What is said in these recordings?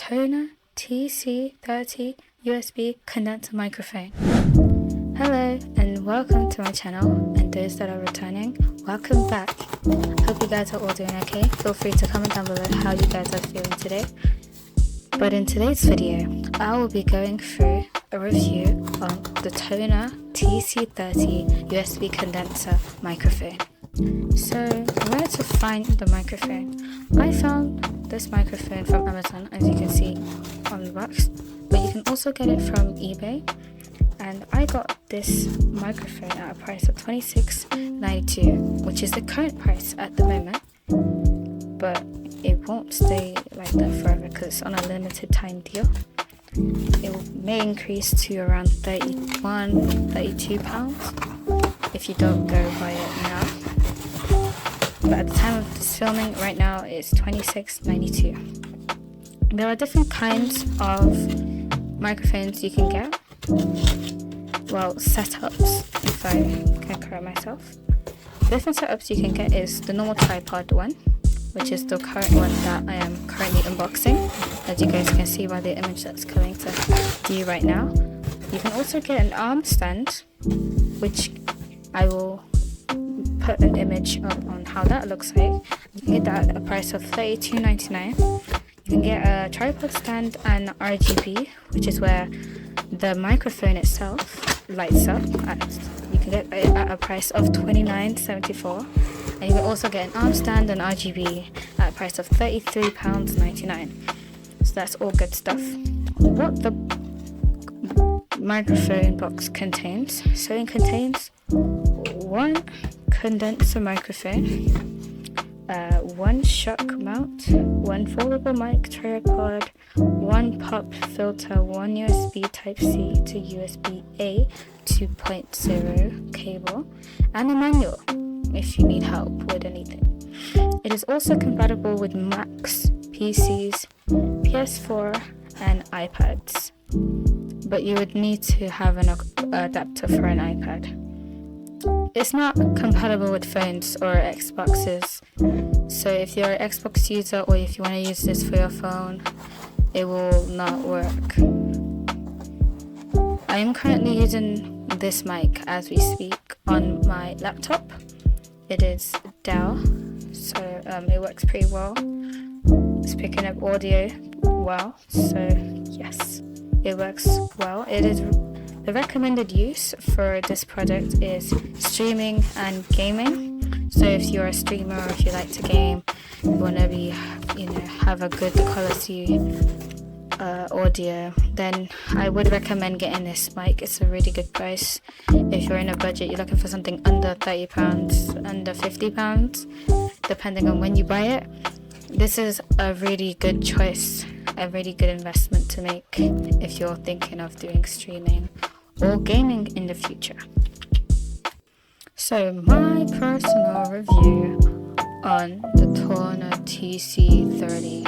TONOR TC30 USB condenser microphone. Hello and welcome to my channel, and those that are returning, welcome back. Hope you guys are all doing okay. Feel free to comment down below how you guys are feeling today. But in today's video, I will be going through a review on the TONOR TC30 USB condenser microphone. So where to find the microphone? I found this microphone from Amazon, as you can see on the box, but you can also get it from eBay. And I got this microphone at a price of $26.92, which is the current price at the moment, but it won't stay like that forever because it's on a limited time deal. It may increase to around £32 if you don't go buy it now. But at the time of this filming, right now it's $26.92. There are different kinds of microphones you can get. Well, setups, if I can correct myself. Different setups you can get is the normal tripod one, which is the current one that I am currently unboxing, as you guys can see by the image that's coming to you right now. You can also get an arm stand, which I will put an image up on how that looks like. You can get that at a price of $32.99. You can get a tripod stand and RGB, which is where the microphone itself lights up, and you can get it at a price of $29.74. And you can also get an arm stand and RGB at a price of £33.99. So that's all good stuff. What the microphone box contains: so it contains one condenser microphone, one shock mount, one foldable mic tripod, one pop filter, one USB Type-C to USB-A 2.0 cable, and a manual if you need help with anything. It is also compatible with Macs, PCs, PS4 and iPads, but you would need to have an adapter for an iPad. It's not compatible with phones or Xboxes, so if you're an Xbox user or if you want to use this for your phone, it will not work. I am currently using this mic as we speak on my laptop. It is Dell, so it works pretty well. It's picking up audio well, so yes, it works well. It is the recommended use for this product is streaming and gaming. So if you're a streamer or if you like to game, you want to be, have a good quality audio, then I would recommend getting this mic. It's a really good price. If you're in a budget, you're looking for something under £30, under £50, depending on when you buy it, this is a really good choice, a really good investment to make if you're thinking of doing streaming or gaming in the future. So my personal review on the TONOR TC30.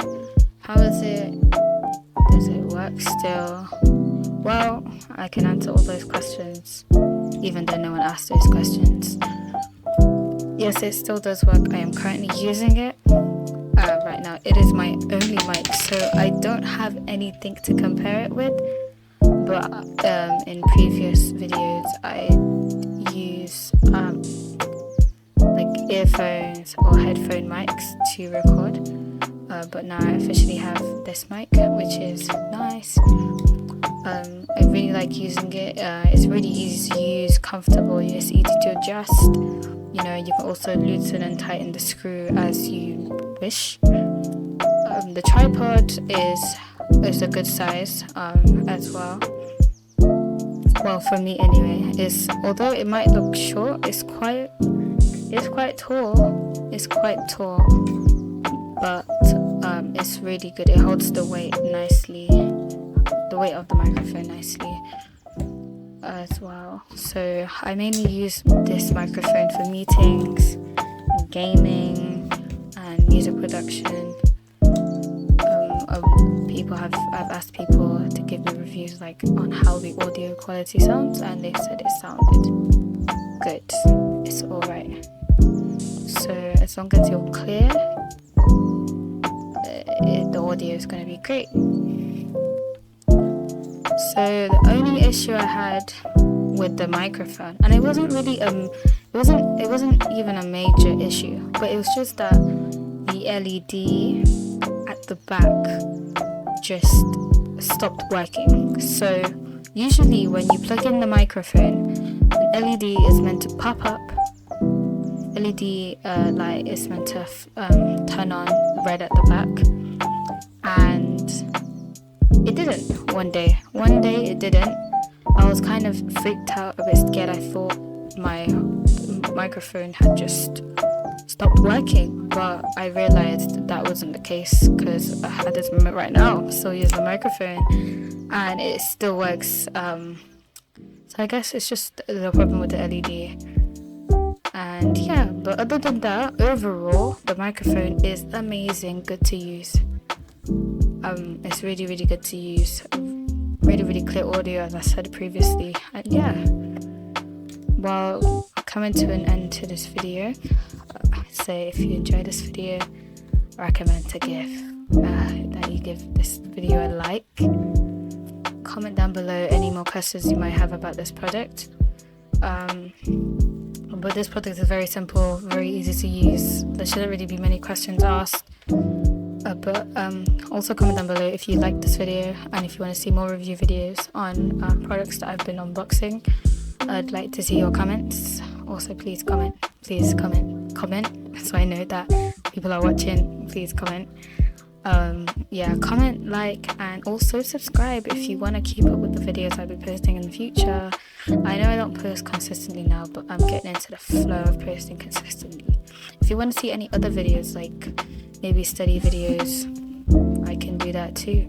How is it? Does it work still? Well, I can answer all those questions, even though no one asked those questions. Yes, it still does work. I am currently using it. Right now, it is my only mic, so I don't have anything to compare it with. But in previous videos, I use like earphones or headphone mics to record. But now I officially have this mic, which is nice. I really like using it. It's really easy to use, comforable, it's easy to adjust. You can also loosen and tighten the screw as you wish. The tripod is a good size as well. Well, for me anyway. Although it might look short, it's quite tall. It's quite tall, but it's really good. It holds the weight nicely, the weight of the microphone nicely as well. So I mainly use this microphone for meetings, gaming, and music production. I've asked people to give me reviews on how the audio quality sounds, and they said it sounded good. It's alright. So as long as you're clear, the audio is going to be great. So the only issue I had with the microphone, and it wasn't really it wasn't even a major issue, but it was just that the LED at the back just stopped working. So usually when you plug in the microphone, an LED is meant to pop up. LED light is meant to turn on red at the back, and it didn't one day it didn't. I was kind of freaked out, a bit scared. I thought my microphone had just stopped working, but I realized that wasn't the case, because at this moment right now I'm still using the microphone and it still works. So I guess it's just the problem with the LED. And yeah, but other than that, overall the microphone is amazing, good to use. It's really, really good to use. Really, really clear audio, as I said previously. And yeah, well, coming to an end to this video, I'd say if you enjoyed this video, I recommend that you give this video a like. Comment down below any more questions you might have about this product. But this product is very simple, very easy to use. There shouldn't really be many questions asked. But also comment down below if you like this video and if you want to see more review videos on products that I've been unboxing. I'd like to see your comments. Also, please comment so I know that people are watching. Please comment. Yeah, comment, like, and also subscribe if you want to keep up with the videos I'll be posting in the future. I know I don't post consistently now, but I'm getting into the flow of posting consistently. If you want to see any other videos, like maybe study videos, I can do that too.